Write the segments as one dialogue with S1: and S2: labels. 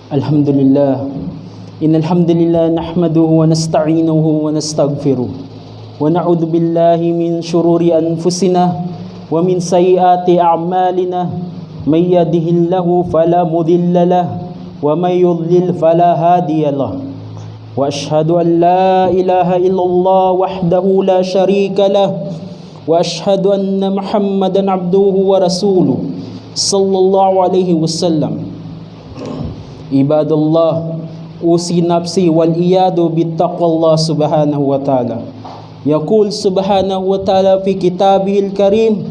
S1: Alhamdulillah. Innal hamdalillah nahmaduhu wa nasta'inuhu wa nastaghfiruh. Wa na'udzu billahi min shururi anfusina wa min sayyiati a'malina. May yahdihillahu fala mudilla lahu wa may yudlil fala hadiya lahu. Wa ashhadu an la ilaha illallah wahdahu la syarika lahu wa ashhadu anna Muhammadan abduhu wa rasuluh sallallahu alaihi wasallam. Ibadallah, usi nafsi wal iyadu bittaqwallah subhanahu wa ta'ala. Yaqul subhanahu wa ta'ala fi kitabihil karim,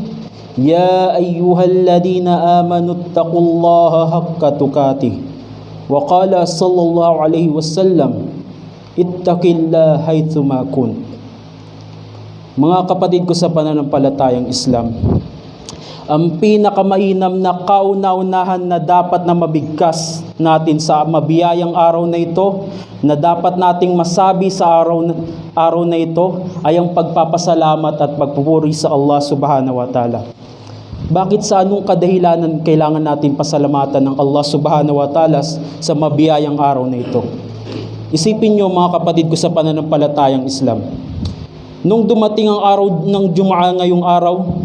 S1: ya ayyuhalladhina amanu ittaqullaha haqqa tuqatih. Wa qala sallallahu alaihi wasallam, ittaqillaha haitsuma kunt. Mga kapatid ko sa pananampalatayang Islam, ang pinakamainam na kauna-unahan na dapat na mabigkas natin sa mabiyayang araw na ito, na dapat nating masabi sa araw na ito, ay ang pagpapasalamat at pagpupuri sa Allah subhanahu wa ta'ala. Bakit sa anong kadahilanan kailangan natin pasalamatan ng Allah subhanahu wa ta'ala sa mabiyayang araw na ito? Isipin nyo mga kapatid ko sa pananampalatayang Islam, nung dumating ang araw ng Jumaa ngayong araw,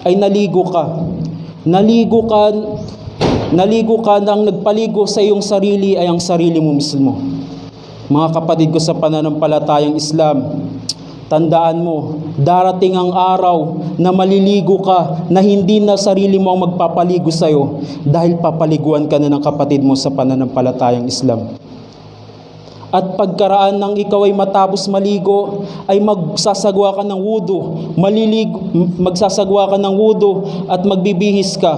S1: ay naligo ka nang nagpaligo sa iyong sarili ay ang sarili mo mismo. Mga kapatid ko sa pananampalatayang Islam, tandaan mo, darating ang araw na maliligo ka na hindi na sarili mo ang magpapaligo sa iyo, dahil papaliguan ka na ng kapatid mo sa pananampalatayang Islam. At pagkaraan ng ikaw ay matapos maligo, ay magsasagwa ka ng wudu, magsasagwa ka ng wudu at magbibihis ka.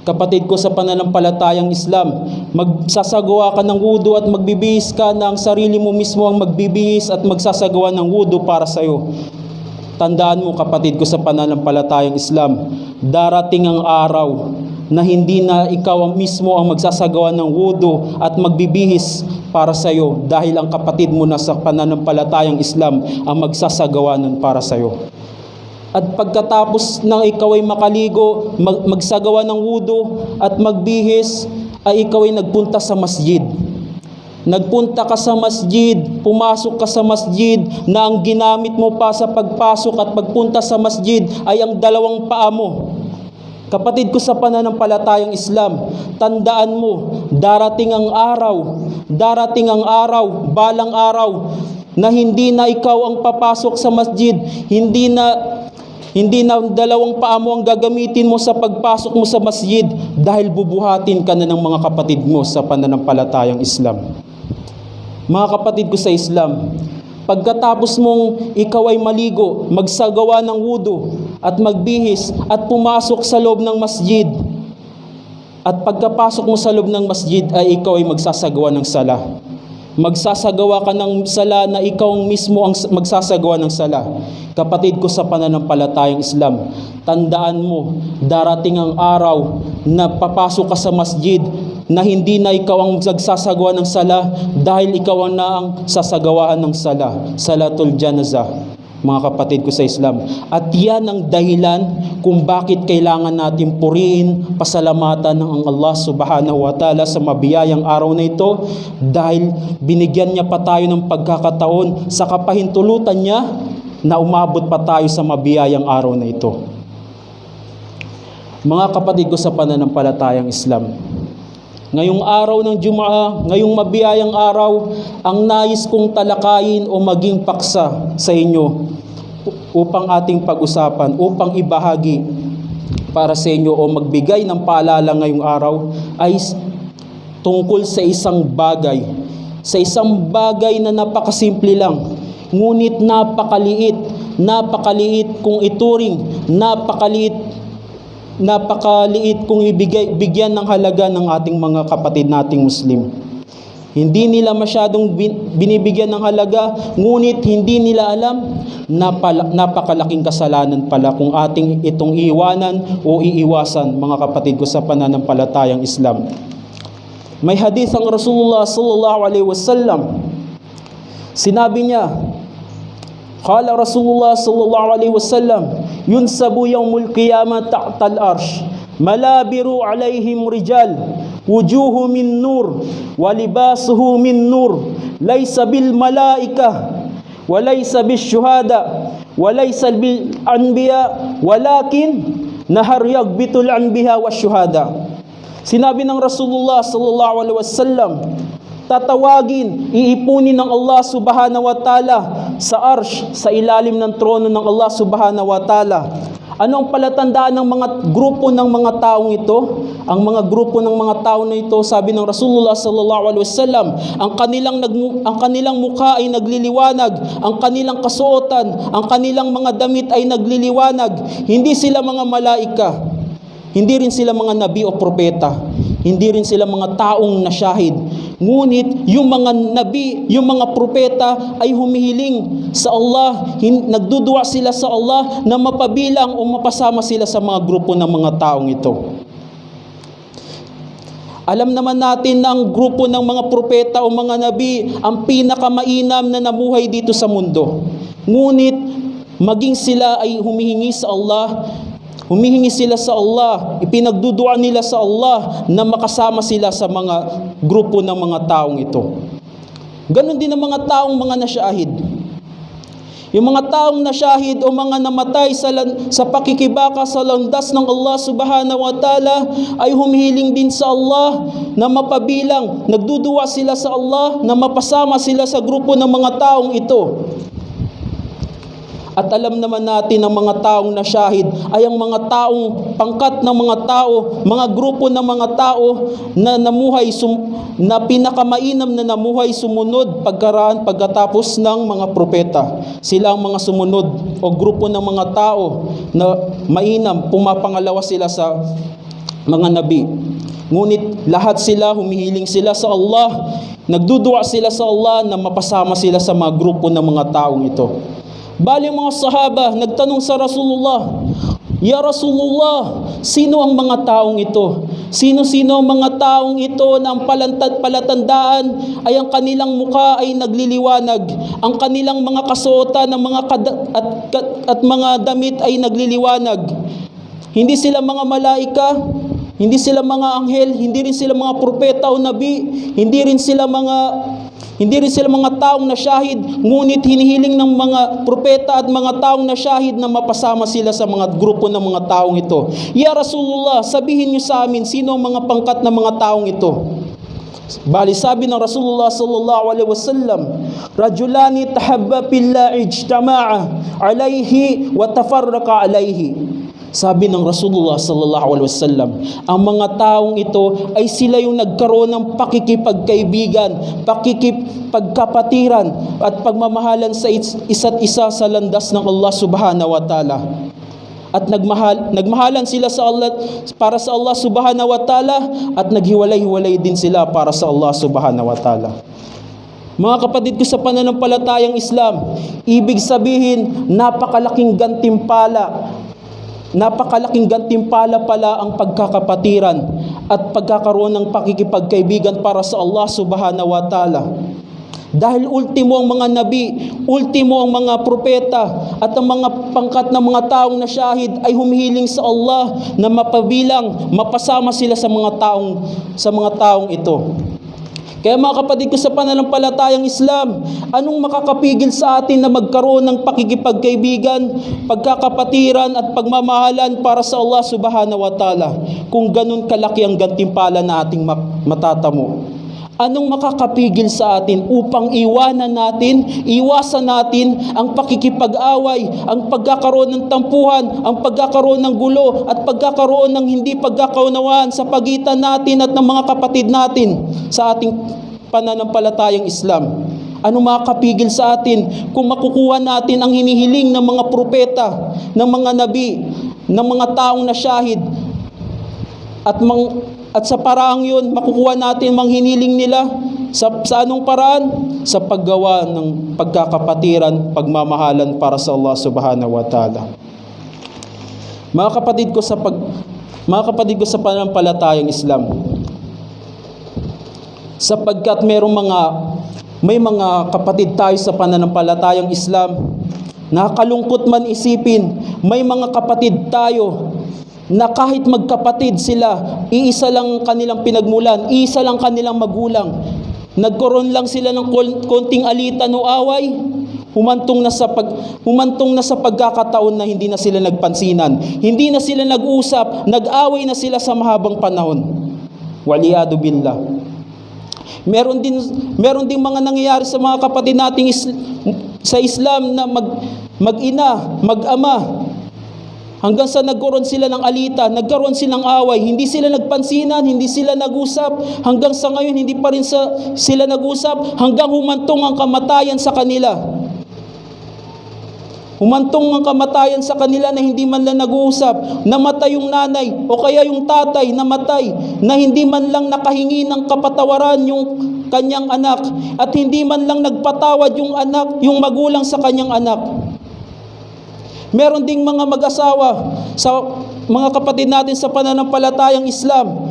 S1: Kapatid ko sa pananampalatayang Islam, magsasagawa ka ng wudu at magbibihis ka na ang sarili mo mismo ang magbibihis at magsasagawa ng wudu para sa iyo. Tandaan mo kapatid ko sa pananampalatayang Islam, darating ang araw na hindi na ikaw mismo ang magsasagawa ng wudu at magbibihis para sa iyo, dahil ang kapatid mo na sa pananampalatayang Islam ang magsasagawa nun para sa iyo. At pagkatapos ng ikaw ay makaligo, magsagawa ng wudu at magbihis, ay ikaw ay nagpunta sa masjid. Nagpunta ka sa masjid, pumasok ka sa masjid, na ang ginamit mo pa sa pagpasok at pagpunta sa masjid ay ang dalawang paa mo. Kapatid ko sa pananampalatayang Islam, tandaan mo, darating ang araw, balang araw, na hindi na ikaw ang papasok sa masjid, hindi na dalawang paa mo ang gagamitin mo sa pagpasok mo sa masjid, dahil bubuhatin ka na ng mga kapatid mo sa pananampalatayang Islam. Mga kapatid ko sa Islam, pagkatapos mong ikaw ay maligo, magsagawa ng wudu at magbihis at pumasok sa loob ng masjid, at pagkapasok mo sa loob ng masjid ay ikaw ay magsasagawa ng sala. Magsasagawa ka ng sala na ikaw mismo ang magsasagawa ng sala. Kapatid ko sa pananampalatayang Islam, tandaan mo, darating ang araw na papasok ka sa masjid na hindi na ikaw ang magsasagawa ng sala, dahil ikaw na ang sasagawaan ng sala, salatul janazah, mga kapatid ko sa Islam. At yan ang dahilan kung bakit kailangan natin purihin, pasalamatan ng Allah subhanahu wa ta'ala sa mabiyayang araw na ito, dahil binigyan niya pa tayo ng pagkakataon sa kapahintulutan niya na umabot pa tayo sa mabiyayang araw na ito. Mga kapatid ko sa pananampalatayang Islam, ngayong araw ng Jumaa, ngayong mabiyayang araw, ang nais kong talakayin o maging paksa sa inyo upang ating pag-usapan, upang ibahagi para sa inyo o magbigay ng paalala ngayong araw, ay tungkol sa isang bagay na napakasimple lang, ngunit napakaliit kung ituring, napakaliit kung bigyan ng halaga ng ating mga kapatid nating Muslim. Hindi nila masyadong binibigyan ng halaga, ngunit hindi nila alam, napakalaking kasalanan pala kung ating itong iiwanan o iiwasan, mga kapatid ko sa pananampalatayang Islam. May hadith ang Rasulullah sallallahu alaihi wasallam. Sinabi niya, qala Rasulullah sallallahu alaihi wasallam, yunsabu yawmul qiyamah ta'tal arsh, malabiru alaihim rijal, wujuhu min nur wa libasuhu min nur laysa bil malaika wa laysa bis syuhada wa laysa bil anbiya walakin nahar yagbitul anbiya was syuhada. Sinabi ng Rasulullah sallallahu alaihi wasallam, tatawagin, iipunin ng Allah subhanahu wa ta'ala sa arsh, sa ilalim ng trono ng Allah subhanahu wa ta'ala. Ano ang palatandaan ng mga grupo ng mga taong ito? Ang mga grupo ng mga tao na ito, sabi ng Rasulullah sallallahu alaihi wasallam, ang kanilang mukha ay nagliliwanag, ang kanilang kasuotan, ang kanilang mga damit ay nagliliwanag. Hindi sila mga malaika, hindi rin sila mga nabi o propeta, hindi rin sila mga taong nasyahid. Ngunit yung mga nabi, yung mga propeta ay humihiling sa Allah, nagdudua sila sa Allah na mapabilang o mapasama sila sa mga grupo ng mga taong ito. Alam naman natin na ang grupo ng mga propeta o mga nabi ang pinakamainam na namuhay dito sa mundo. Ngunit maging sila ay humihingi sila sa Allah, ipinagdudua nila sa Allah na makasama sila sa mga grupo ng mga taong ito. Ganon din ang mga taong mga nasyahid. Yung mga taong nasyahid o mga namatay sa pakikibaka sa landas ng Allah subhanahu wa ta'ala ay humihiling din sa Allah na mapabilang, nagdudua sila sa Allah na mapasama sila sa grupo ng mga taong ito. At alam naman natin ang mga taong nasyahid ay ang mga taong pangkat ng mga tao, mga grupo ng mga tao na namuhay, na pinakamainam na namuhay sumunod pagkatapos ng mga propeta. Sila ang mga sumunod o grupo ng mga tao na mainam, pumapangalawa sila sa mga nabi. Ngunit lahat sila, humihiling sila sa Allah, nagdudua sila sa Allah na mapasama sila sa mga grupo ng mga taong ito. Bali mga sahaba, nagtanong sa Rasulullah, Ya Rasulullah, sino ang mga taong ito? Sino-sino ang mga taong ito na ang palatandaan ay ang kanilang mukha ay nagliliwanag, ang kanilang mga kasuotan at mga damit ay nagliliwanag. Hindi sila mga malaika, hindi sila mga anghel, hindi rin sila mga propeta o nabi, hindi rin sila mga taong nasyahid, ngunit hinihiling ng mga propeta at mga taong nasyahid na mapasama sila sa mga grupo ng mga taong ito. Ya Rasulullah, sabihin niyo sa amin, sino ang mga pangkat ng mga taong ito? Bali sabi ng Rasulullah sallallahu alaihi wasallam, rajulani tahabba fillah ijtama'a alayhi wa tafarraqa alayhi. Sabi ng Rasulullah sallallahu alaihi wasallam, ang mga taong ito ay sila yung nagkaroon ng pakikipagkaibigan, pakikipagkapatiran at pagmamahalan sa isa't isa sa landas ng Allah subhanahu wa ta'ala. At nagmahalan sila sa Allah, para sa Allah subhanahu wa ta'ala, at naghiwalay-hiwalay din sila para sa Allah subhanahu wa ta'ala. Mga kapatid ko sa pananampalatayang Islam, ibig sabihin napakalaking gantimpala pala ang pagkakapatiran at pagkakaroon ng pakikipagkaibigan para sa Allah subhanahu wa ta'ala. Dahil ultimo ang mga nabi, ultimo ang mga propeta at ang mga pangkat ng mga taong nasyahid ay humihiling sa Allah na mapabilang, mapasama sila sa mga taong ito. Kaya mga kapatid ko sa pananampalatayang Islam, anong makakapigil sa atin na magkaroon ng pakikipagkaibigan, pagkakapatiran at pagmamahalan para sa Allah subhanahu wa ta'ala kung ganun kalaki ang gantimpala na ating matatamo? Anong makakapigil sa atin upang iwasan natin ang pakikipag-away, ang pagkakaroon ng tampuhan, ang pagkakaroon ng gulo at pagkakaroon ng hindi pagkakaunawaan sa pagitan natin at ng mga kapatid natin sa ating pananampalatayang Islam? Anong makakapigil sa atin kung makukuha natin ang hinihiling ng mga propeta, ng mga nabi, ng mga taong nasyahid at sa paraang yun, makukuha natin mang hiniling nila sa anong paraan? Sa paggawa ng pagkakapatiran, pagmamahalan para sa Allah subhanahu wa ta'ala. Mga kapatid ko sa pananampalatayang Islam, sapagkat may mga kapatid tayo sa pananampalatayang Islam, nakakalungkot man isipin, may mga kapatid tayo na kahit magkapatid sila, iisa lang kanilang pinagmulan, iisa lang kanilang magulang, nagkaroon lang sila ng konting alitan o away, humantong na sa pagkakataon na hindi na sila nagpansinan, hindi na sila nag-usap, nag-away na sila sa mahabang panahon. Waliyadu billah. Meron din mga nangyayari sa mga kapatid nating sa Islam na mag-ina, mag-ama, hanggang sa nagkaroon sila ng alitan, nagkaroon silang away, hindi sila nagpansinan, hindi sila nag-usap, hanggang sa ngayon hindi pa rin sila nag-usap, hanggang humantong ang kamatayan sa kanila. Humantong ang kamatayan sa kanila na hindi man lang nag-uusap, namatay yung nanay o kaya yung tatay namatay, na hindi man lang nakahingi ng kapatawaran yung kanyang anak, at hindi man lang nagpatawad yung magulang sa kanyang anak. Meron ding mga mag-asawa sa mga kapatid natin sa pananampalatayang Islam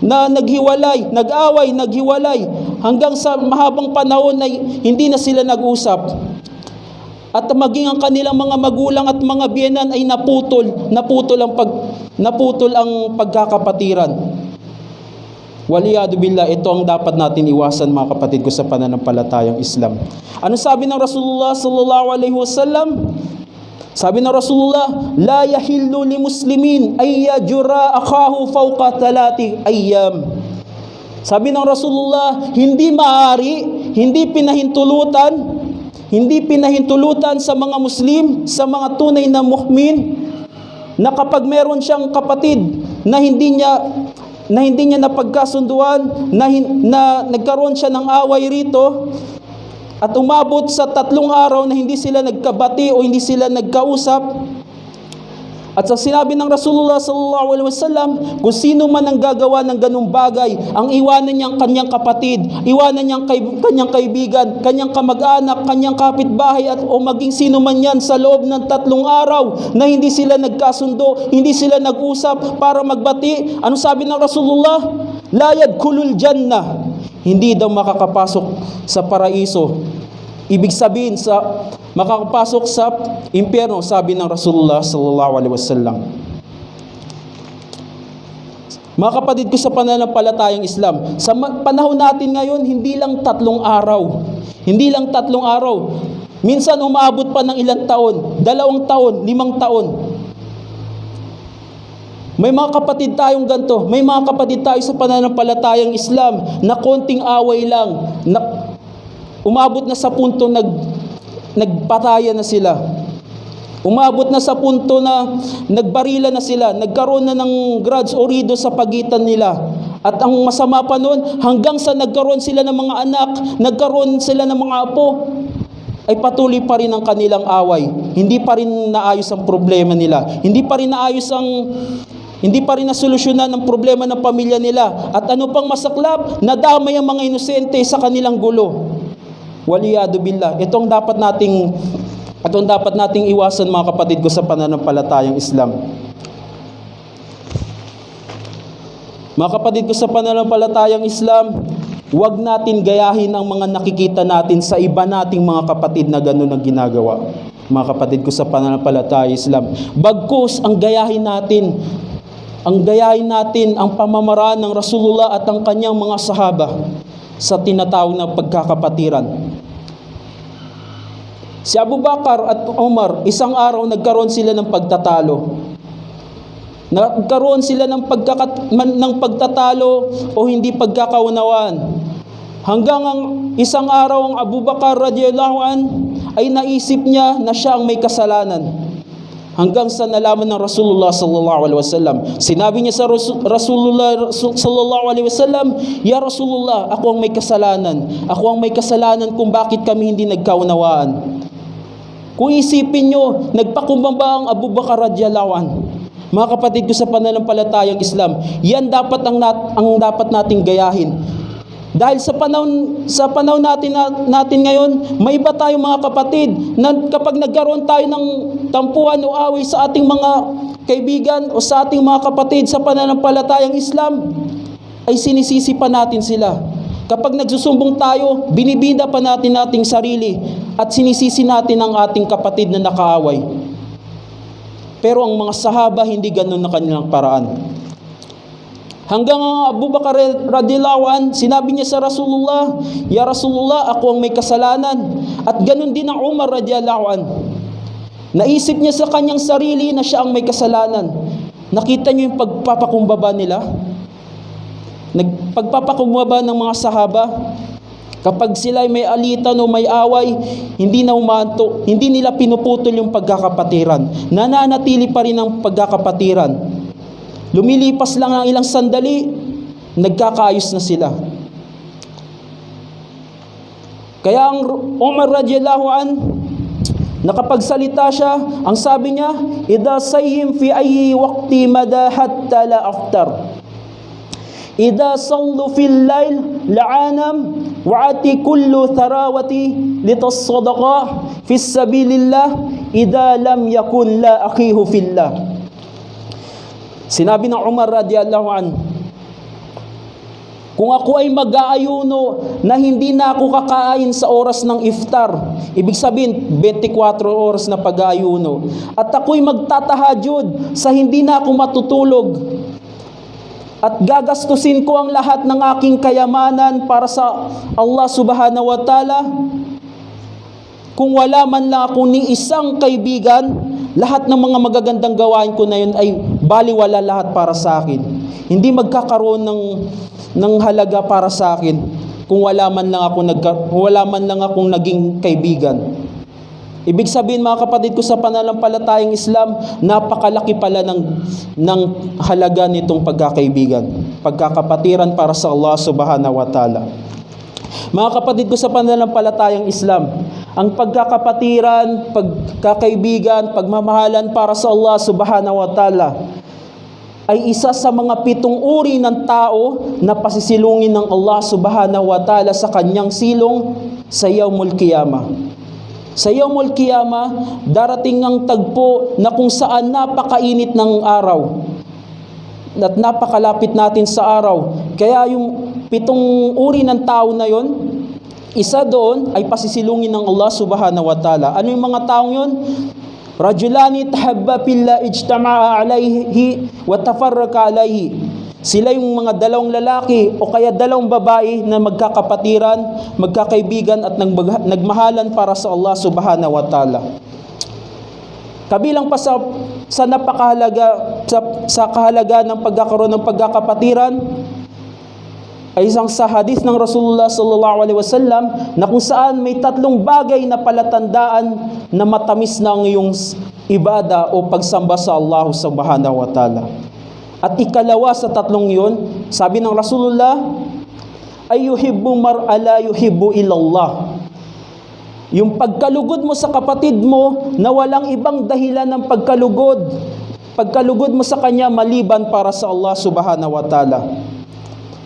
S1: na naghiwalay, nag-away, naghiwalay, hanggang sa mahabang panahon na hindi na sila nag-usap. At maging ang kanilang mga magulang at mga biyenan ay naputol ang pagkakapatiran. Waliyadu billah, ito ang dapat natin iwasan, mga kapatid ko, sa pananampalatayang Islam. Ano sabi ng Rasulullah sallallahu alaihi wasallam? Sabi ng Rasulullah, la yahillu li muslimin ay yajura akahu fawqa 3 ayyam. Sabi ng Rasulullah, hindi maaari, hindi pinahintulutan sa mga Muslim, sa mga tunay na mu'min, na kapag meron siyang kapatid na hindi niya napagkasunduan, na nagkaroon siya ng away rito, at umabot sa 3 araw na hindi sila nagkabati o hindi sila nagkausap, at sa sinabi ng Rasulullah sallallahu alaihi wasallam, kung sino man ang gagawa ng ganung bagay, ang iwanan niyang kanyang kapatid, iwanan niyang kanyang kaibigan, kanyang kamag-anak, kanyang kapitbahay, at o maging sino man yan, sa loob ng 3 araw na hindi sila nagkasundo, hindi sila nag-usap para magbati, ano sabi ng Rasulullah? La yadkhulul jannah, hindi daw makakapasok sa paraiso. Ibig sabihin, makakapasok sa impyerno, sabi ng Rasulullah sallallahu alaihi wasallam. Mga kapatid ko sa pananampalatayang Islam, sa panahon natin ngayon, hindi lang 3 araw. Hindi lang 3 araw. Minsan umaabot pa ng ilang taon, 2 taon, 5 taon. May mga kapatid tayong ganito, may mga kapatid tayo sa pananampalatayang Islam na konting away lang, umabot na sa punto nagpatayan na sila. Umabot na sa punto na nagbarila na sila, nagkaroon na ng grudge o rido sa pagitan nila. At ang masama pa noon, hanggang sa nagkaroon sila ng mga anak, nagkaroon sila ng mga apo, ay patuloy pa rin ang kanilang away. Hindi pa rin naayos ang problema nila. Hindi pa rin nasolusyonan ang problema ng pamilya nila. At ano pang masaklap, nadamay ang mga inosente sa kanilang gulo. Waliyadu billah. Itong dapat nating iwasan, mga kapatid ko sa pananampalatayang Islam. Mga kapatid ko sa pananampalatayang Islam, huwag natin gayahin ang mga nakikita natin sa iba nating mga kapatid na gano'n ang ginagawa. Mga kapatid ko sa pananampalatayang Islam, bagkus ang gayahin natin ang pamamaraan ng Rasulullah at ang kanyang mga sahaba sa tinatawag na pagkakapatiran. Si Abu Bakar at Umar, isang araw nagkaroon sila ng pagtatalo. Nagkaroon sila ng pagtatalo o hindi pagkakaunawaan. Hanggang ang isang araw ang Abu Bakar radhiyallahu an ay naisip niya na siya ang may kasalanan. Hanggang sa nalaman ng Rasulullah sallallahu alaihi wasallam. Sinabi niya sa Rasulullah sallallahu alaihi wasallam, "Ya Rasulullah, ako ang may kasalanan. Ako ang may kasalanan kung bakit kami hindi nagkaunawaan." Kung isipin nyo, nagpakumbaba ang Abu Bakar radhiyallahu an. Mga kapatid ko sa pananampalatayang Islam, yan dapat ang dapat nating gayahin. Dahil sa panahon natin ngayon, may iba tayong mga kapatid na kapag nagkaroon tayo ng tampuhan o away sa ating mga kaibigan o sa ating mga kapatid sa pananampalatayang Islam, ay sinisisi pa natin sila. Kapag nagsusumbong tayo, binibida pa natin ating sarili at sinisisi natin ang ating kapatid na nakaaway. Pero ang mga sahaba, hindi ganun na kanilang paraan. Hanggang Abu Bakar radhiyallahu an, sinabi niya sa Rasulullah, "Ya Rasulullah, ako ang may kasalanan." At ganun din ang Umar radhiyallahu an. Naisip niya sa kanyang sarili na siya ang may kasalanan. Nakita niyo yung pagpapakumbaba nila? Pagpapakumbaba ng mga sahaba. Kapag sila may alitan o may away, hindi na umanto, hindi nila pinuputol yung pagkakapatiran. Nananatili pa rin ang pagkakapatiran. Lumilipas lang ang ilang sandali, nagkakaayos na sila. Kaya ang Umar radhiyallahu an, nakapagsalita siya, ang sabi niya, "Idha sayyim fi ayyi waqti mada hatta la aftar. Idha sallu fil layl la'anam wa'ati kullu tharawati litas-sadaqa fi sabilillah idha lam yakun la akhihu fillah." Sinabi ng Umar radhiyallahu an, kung ako ay mag-aayuno na hindi na ako kakain sa oras ng iftar, ibig sabihin 24 oras na pag-aayuno, at ako'y magtatahajud sa hindi na ako matutulog, at gagastusin ko ang lahat ng aking kayamanan para sa Allah subhanahu wa ta'ala, kung wala man lang ako ni isang kaibigan, lahat ng mga magagandang gawain ko na yun ay baliwala lahat para sa akin. Hindi magkakaroon ng halaga para sa akin kung wala man lang akong naging kaibigan. Ibig sabihin, mga kapatid ko sa pananampalatayang Islam, napakalaki pala ng halaga nitong pagkakaibigan, pagkakapatiran para sa Allah subhanahu wa ta'ala. Mga kapatid ko sa pananampalatayang Islam, ang pagkakapatiran, pagkakaibigan, pagmamahalan para sa Allah subhanahu wa ta'ala ay isa sa mga 7 uri ng tao na pasisilungin ng Allah subhanahu wa ta'ala sa kanyang silong sa Yaumul Qiyamah. Sa Yaumul Qiyamah, darating ang tagpo na kung saan napakainit ng araw at napakalapit natin sa araw. Kaya yung 7 uri ng tao na yon, isa doon ay pasisilungin ng Allah subhanahu wa ta'ala. Ano yung mga taong yon? Rajulani tahabba fillah ijtama'a alayhi wa tafarraqa alayhi. Sila yung mga dalawang lalaki o kaya dalawang babae na magkakapatiran, magkakaibigan at nagmahalan para sa Allah subhanahu wa ta'ala. Kabilang pa sa napakahalaga sa kahalagaan ng pagkakaroon ng pagkakapatiran ay isang sa hadith ng Rasulullah sallallahu alaihi wasallam na kung saan may 3 bagay na palatandaan na matamis na ang iyong ibada o pagsamba sa Allah subhanahu wa ta'ala. At ikalawa sa 3 yun, sabi ng Rasulullah, ay yuhibbu mar'a la yuhibbu illallah. Yung pagkalugod mo sa kapatid mo na walang ibang dahilan ng pagkalugod mo sa kanya maliban para sa Allah subhanahu wa ta'ala.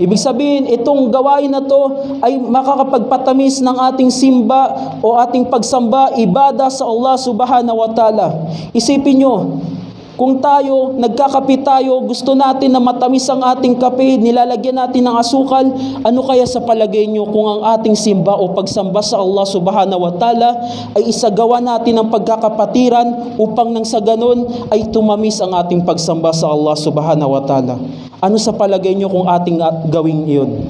S1: Ibig sabihin, itong gawain na to ay makakapagpatamis ng ating simba o ating pagsamba, ibada sa Allah subhanahu wa ta'ala. Isipin nyo, kung tayo, nagkakape tayo, gusto natin na matamis ang ating kape, nilalagyan natin ng asukal, ano kaya sa palagay nyo kung ang ating simba o pagsamba sa Allah subhanahu wa ta'ala ay isagawa natin ng pagkakapatiran upang nang sa ganun ay tumamis ang ating pagsamba sa Allah subhanahu wa ta'ala? Ano sa palagay nyo kung ating gawin iyon?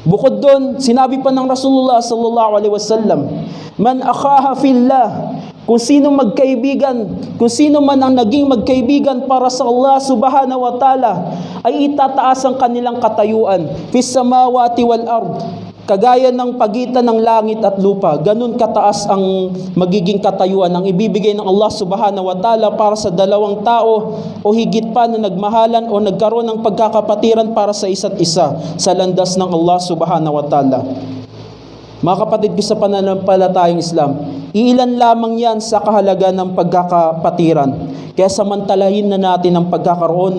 S1: Bukod doon, sinabi pa ng Rasulullah sallallahu alaihi wasallam, man akhaha fillah, kung sino man ang naging magkaibigan para sa Allah subhanahu wa ta'ala, ay itataas ang kanilang katayuan fis samawati wal ard, kagaya ng pagitan ng langit at lupa. Ganun kataas ang magiging katayuan ang ibibigay ng Allah subhanahu wa ta'ala para sa dalawang tao o higit pa na nagmahalan o nagkaroon ng pagkakapatiran para sa isa't isa sa landas ng Allah subhanahu wa ta'ala. Mga kapatid ko sa pananampalatayang Islam, iilan lamang yan sa kahalaga ng pagkakapatiran. Kaya samantalahin na natin ang pagkakaroon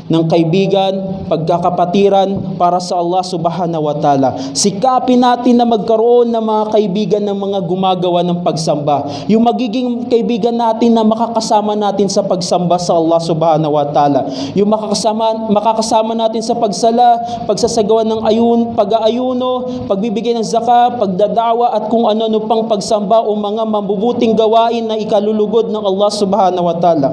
S1: ng kaibigan, pagkakapatiran para sa Allah subhanahu wa ta'ala. Sikapin natin na magkaroon ng mga kaibigan ng mga gumagawa ng pagsamba. Yung magiging kaibigan natin na makakasama natin sa pagsamba sa Allah subhanahu wa ta'ala. Yung makakasama natin sa pagsala, pagsasagawa ng pag-aayuno, pagbibigay ng zakat, pagdadawa at kung ano-ano pang pagsamba o mga mabubuting gawain na ikalulugod ng Allah subhanahu wa ta'ala.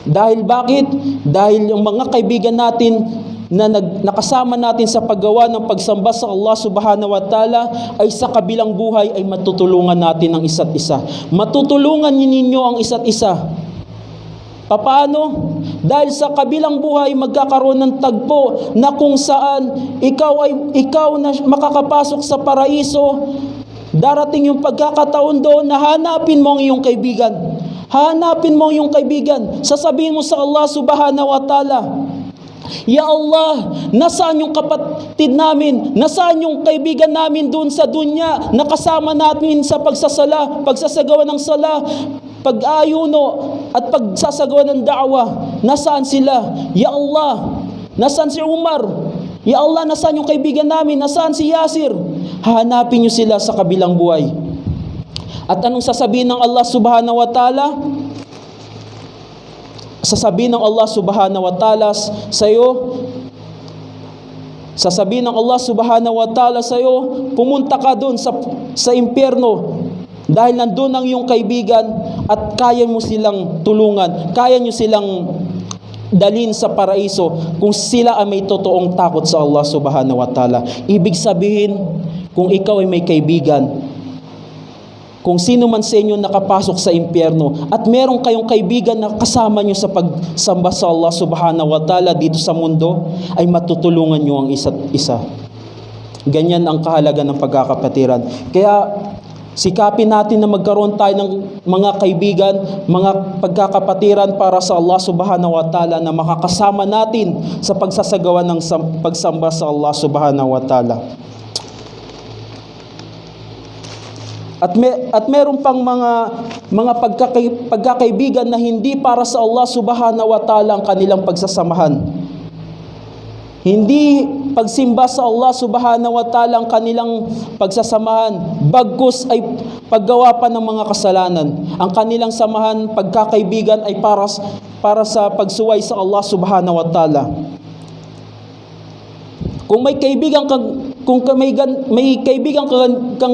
S1: Dahil bakit? Dahil yung mga kaibigan natin na nakasama natin sa paggawa ng pagsamba sa Allah subhanahu wa ta'ala ay sa kabilang buhay ay matutulungan natin ang isa't isa. Matutulungan ninyo ang isa't isa. Paano? Dahil sa kabilang buhay magkakaroon ng tagpo na kung saan ikaw na makakapasok sa paraiso, darating yung pagkakataon doon na hanapin mo ang iyong kaibigan. Hanapin mo yung kaibigan. Sasabihin mo sa Allah subhanahu wa ta'ala, Ya Allah, nasaan yung kapatid namin? Nasaan yung kaibigan namin doon sa dunya? Nakasama natin sa pagsasala, pagsasagawa ng sala, pag-ayuno at pagsasagawa ng da'wa. Nasaan sila? Ya Allah, nasaan si Umar? Ya Allah, nasaan yung kaibigan namin? Nasaan si Yasir? Hanapin nyo sila sa kabilang buhay. At anong sasabihin ng Allah subhanahu wa ta'ala? Sasabihin ng Allah subhanahu wa ta'ala sa iyo, sasabihin ng Allah subhanahu wa ta'ala sa iyo, pumunta ka doon sa impyerno dahil nandun ang iyong kaibigan at kaya mo silang tulungan, kaya nyo silang dalhin sa paraiso kung sila ay may totoong takot sa Allah subhanahu wa ta'ala. Ibig sabihin, kung ikaw ay may kaibigan, kung sino man sa inyo nakapasok sa impyerno at meron kayong kaibigan na kasama nyo sa pagsamba sa Allah subhanahu wa ta'ala dito sa mundo, ay matutulungan nyo ang isa't isa. Ganyan ang kahalaga ng pagkakapatiran. Kaya sikapin natin na magkaroon tayo ng mga kaibigan, mga pagkakapatiran para sa Allah subhanahu wa ta'ala na makakasama natin sa pagsasagawa ng pagsamba sa Allah subhanahu wa ta'ala. At meron pang mga pagkakaibigan na hindi para sa Allah subhanahu wa ta'ala ang kanilang pagsasamahan. Hindi pagsimba sa Allah subhanahu wa ta'ala ang kanilang pagsasamahan, bagkus ay paggawa pa ng mga kasalanan. Ang kanilang samahan, pagkakaibigan ay para sa pagsuway sa Allah subhanahu wa ta'ala. Kung may kaibigan kang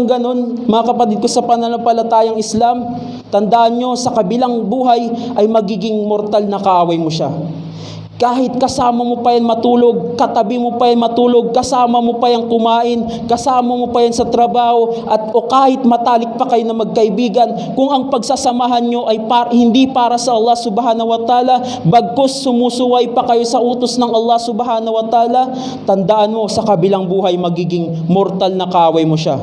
S1: ganun, mga kapatid ko sa pananampalatayang Islam, tandaan nyo, sa kabilang buhay ay magiging mortal na kaaway mo siya. Kahit kasama mo pa yan matulog, katabi mo pa yan matulog, kasama mo pa yan kumain, kasama mo pa yan sa trabaho, o kahit matalik pa kayo na magkaibigan, kung ang pagsasamahan nyo ay hindi para sa Allah subhanahu wa ta'ala, bagkus sumusuway pa kayo sa utos ng Allah subhanahu wa ta'ala, tandaan mo, sa kabilang buhay magiging mortal na kaaway mo siya.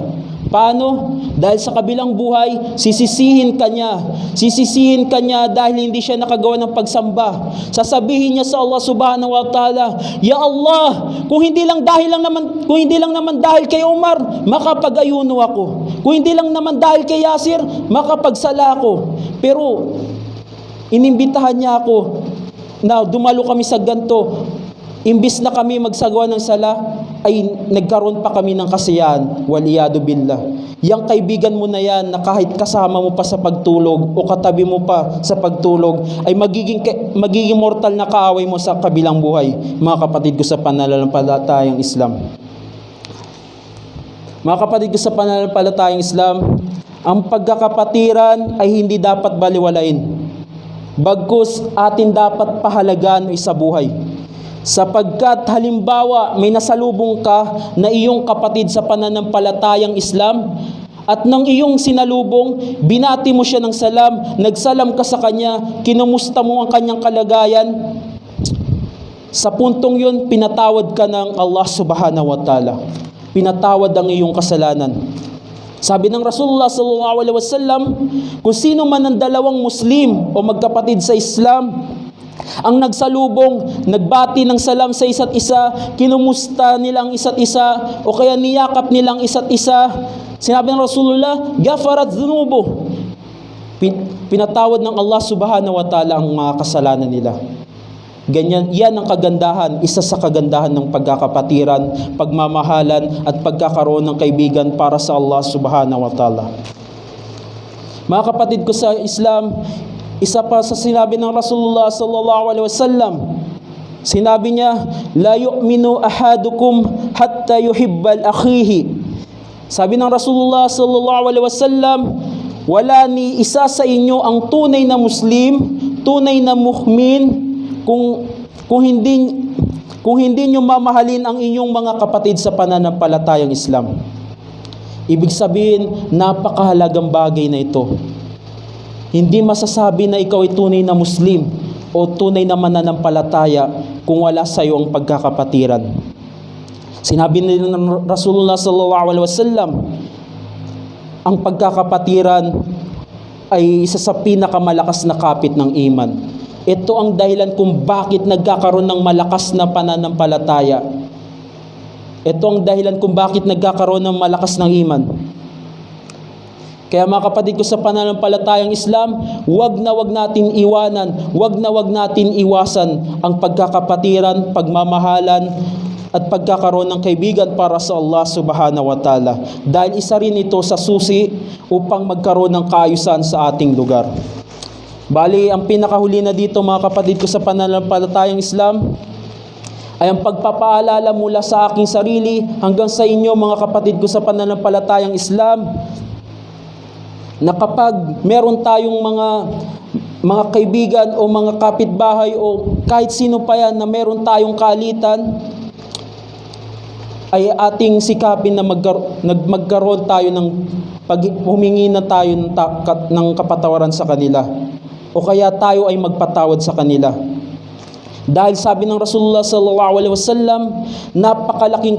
S1: Paano? Dahil sa kabilang buhay, sisisihin ka niya. Sisisihin ka niya dahil hindi siya nakagawa ng pagsamba. Sasabihin niya sa Allah subhanahu wa ta'ala, Ya Allah, kung hindi lang naman dahil kay Umar, makapag-ayuno ako. Kung hindi lang naman dahil kay Yasir, makapagsala ako. Pero inimbitahan niya ako na dumalo kami sa ganito. Imbis na kami magsagawa ng sala, ay nagkaroon pa kami ng kasiyahan. Waliyadu billah. Yang kaibigan mo na yan, na kahit kasama mo pa sa pagtulog o katabi mo pa sa pagtulog, ay magiging mortal na kaaway mo sa kabilang buhay. Mga kapatid ko sa pananampalatayang Islam. Mga kapatid ko sa pananampalatayang Islam, ang pagkakapatiran ay hindi dapat baliwalain. Bagkus atin dapat pahalagaan sa buhay. Sapagkat halimbawa may nasalubong ka na iyong kapatid sa pananampalatayang Islam at nang iyong sinalubong, binati mo siya ng salam, nagsalam ka sa kanya, kinumusta mo ang kanyang kalagayan, sa puntong yun, pinatawad ka ng Allah subhanahu wa ta'ala. Pinatawad ang iyong kasalanan. Sabi ng Rasulullah sallallahu alaihi wasallam, kung sino man ang dalawang Muslim o magkapatid sa Islam, ang nagsalubong, nagbati ng salam sa isa't isa, kinumusta nilang isa't isa, o kaya niyakap nilang isa't isa, sinabi ng Rasulullah, gafarat dhunubo. Pinatawad ng Allah subhanahu wa ta'ala ang mga kasalanan nila. Ganyan, yan ang kagandahan, isa sa kagandahan ng pagkakapatiran, pagmamahalan at pagkakaroon ng kaibigan para sa Allah subhanahu wa ta'ala. Mga kapatid ko sa Islam, isa pa sa sinabi ng Rasulullah sallallahu alaihi wasallam, sinabi niya, la yu'minu ahadukum hatta yuhibbal akhihi. Sabi ng Rasulullah sallallahu alaihi wasallam, wala ni isa sa inyo ang tunay na Muslim, tunay na mu'min, kung hindi nyo mamahalin ang inyong mga kapatid sa pananampalatayang Islam. Ibig sabihin, napakahalagang bagay na ito. Hindi masasabi na ikaw ay tunay na Muslim o tunay na mananampalataya kung wala sa iyo ang pagkakapatiran. Sinabi ni Rasulullah sallallahu alaihi wasallam, ang pagkakapatiran ay isa sa pinakamalakas na kapit ng iman. Ito ang dahilan kung bakit nagkakaroon ng malakas na pananampalataya. Ito ang dahilan kung bakit nagkakaroon ng malakas ng iman. Kaya mga kapatid ko sa pananampalatayang Islam, wag na wag natin iwanan, wag na wag natin iwasan ang pagkakapatiran, pagmamahalan, at pagkakaroon ng kaibigan para sa Allah subhanahu wa ta'ala. Dahil isa rin ito sa susi upang magkaroon ng kaayusan sa ating lugar. Bali, ang pinakahuli na dito mga kapatid ko sa pananampalatayang Islam ay ang pagpapaalala mula sa aking sarili hanggang sa inyo mga kapatid ko sa pananampalatayang Islam na kapag meron tayong mga kaibigan o mga kapitbahay o kahit sino pa yan na meron tayong kaalitan, ay ating sikapin na magkaroon tayo ng humingi na tayo ng kapatawaran sa kanila. O kaya tayo ay magpatawad sa kanila. Dahil sabi ng Rasulullah sallallahu alaihi wasallam, napakalaki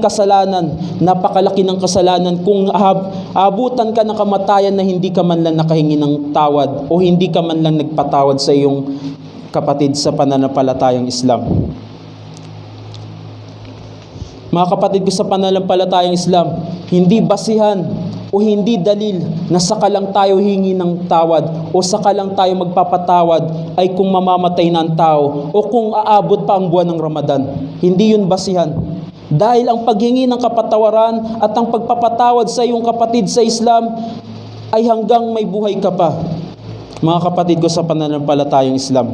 S1: ng kasalanan kung abutan ka ng kamatayan na hindi ka man lang nakahingi ng tawad o hindi ka man lang nagpatawad sa iyong kapatid sa pananampalatayang Islam. Mga kapatid ko sa pananampalatayang Islam, hindi basihan o hindi dalil na saka lang tayo hingi ng tawad o saka lang tayo magpapatawad ay kung mamamatay na ang tao o kung aabot pa ang buwan ng Ramadan. Hindi yun basihan. Dahil ang paghingi ng kapatawaran at ang pagpapatawad sa iyong kapatid sa Islam ay hanggang may buhay ka pa. Mga kapatid ko sa pananampalatayang Islam.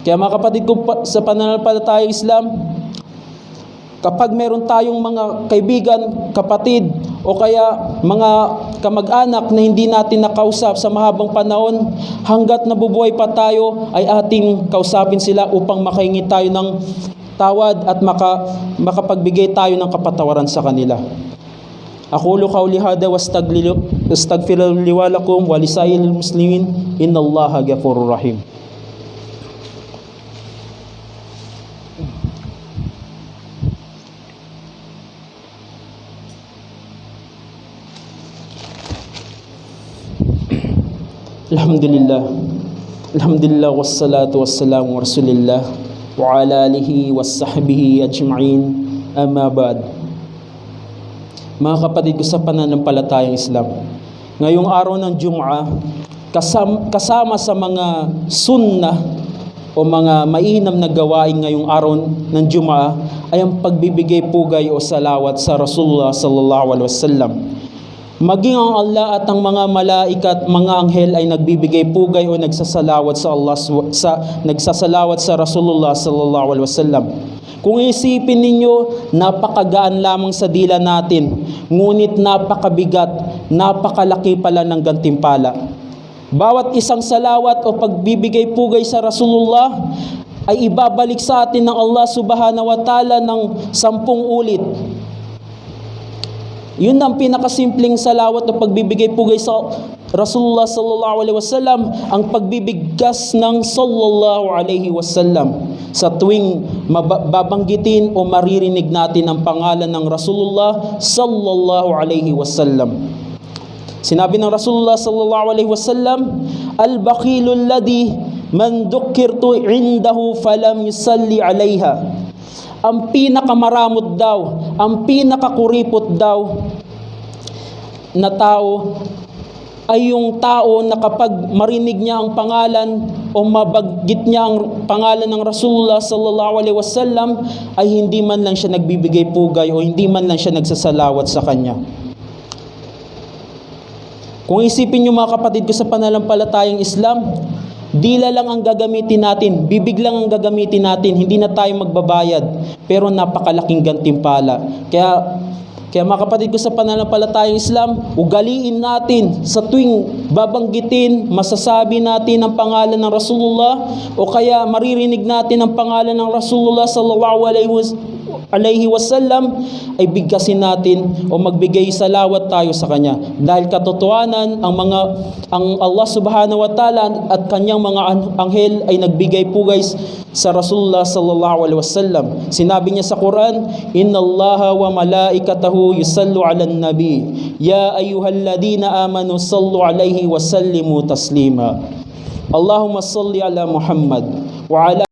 S1: Kaya mga kapatid ko sa pananampalatayang Islam, kapag meron tayong mga kaibigan, kapatid, o kaya mga kamag-anak na hindi natin nakausap sa mahabang panahon, hanggat nabubuhay pa tayo, ay ating kausapin sila upang makahingi tayo ng tawad at makapagbigay tayo ng kapatawaran sa kanila. Aqulu qawli hada wastaghfiru li wa lakum wa lisairil muslimin innallaha ghafurur rahim. Alhamdulillah wassalatu wassalamu rasulillah wa ala alihi wassahbihi ajma'in, amma ba'd. Mga kapatid ko sa pananampalatayang Islam, ngayong araw ng Jum'ah, kasama sa mga sunnah o mga mainam na gawain ngayong araw ng Jum'ah ay ang pagbibigay pugay o salawat sa Rasulullah sallallahu alaihi wasallam. Maging ang Allah at ang mga malaikat, mga anghel ay nagbibigay pugay o nagsasalawat sa Allah, nagsasalawat sa Rasulullah sallallahu alaihi wasallam. Kung isipin ninyo, napakagaan lamang sa dila natin, ngunit napakabigat, napakalaki pala ng gantimpala. Bawat isang salawat o pagbibigay pugay sa Rasulullah ay ibabalik sa atin ng Allah subhanahu wa ta'ala ng 10 ulit. Yun ang pinakasimpleng salawat o pagbibigay pugay sa Rasulullah sallallahu alaihi wasallam, ang pagbibigkas ng sallallahu alaihi wasallam sa tuwing babanggitin o maririnig natin ang pangalan ng Rasulullah sallallahu alaihi wasallam. Sinabi ng Rasulullah sallallahu alaihi wasallam, al-bakhilul ladhi man dhukkirtu indahu falam yusalli alaiha. Ang pinakamaramot daw, ang pinakakuripot daw na tao ay yung tao na kapag marinig niya ang pangalan o mabanggit niya ang pangalan ng Rasulullah sallallahu alaihi wasallam ay hindi man lang siya nagbibigay pugay o hindi man lang siya nagsasalawat sa kanya. Kung isipin niyo mga kapatid ko sa pananampalatayang Islam, dila lang ang gagamitin natin, bibig lang ang gagamitin natin, hindi na tayo magbabayad, pero napakalaking gantimpala. Kaya mga kapatid ko sa pananampalatayang Islam, ugaliin natin sa tuwing babanggitin, masasabi natin ang pangalan ng Rasulullah o kaya maririnig natin ang pangalan ng Rasulullah sallallahu alaihi wasallam ay bigkasin natin o magbigay salawat tayo sa kanya. Dahil katotohanan ang Allah subhanahu wa ta'ala at kanyang mga anghel ay nagbigay pugay sa Rasulullah sallallahu alaihi wasallam. Sinabi niya sa Quran, "Inna Allaha wa malaikatahu yusallu 'alan nabi, ya ayyuhalladhina amanu sallu 'alaihi wa sallimu taslima." Allahumma salli ala Muhammad wa ala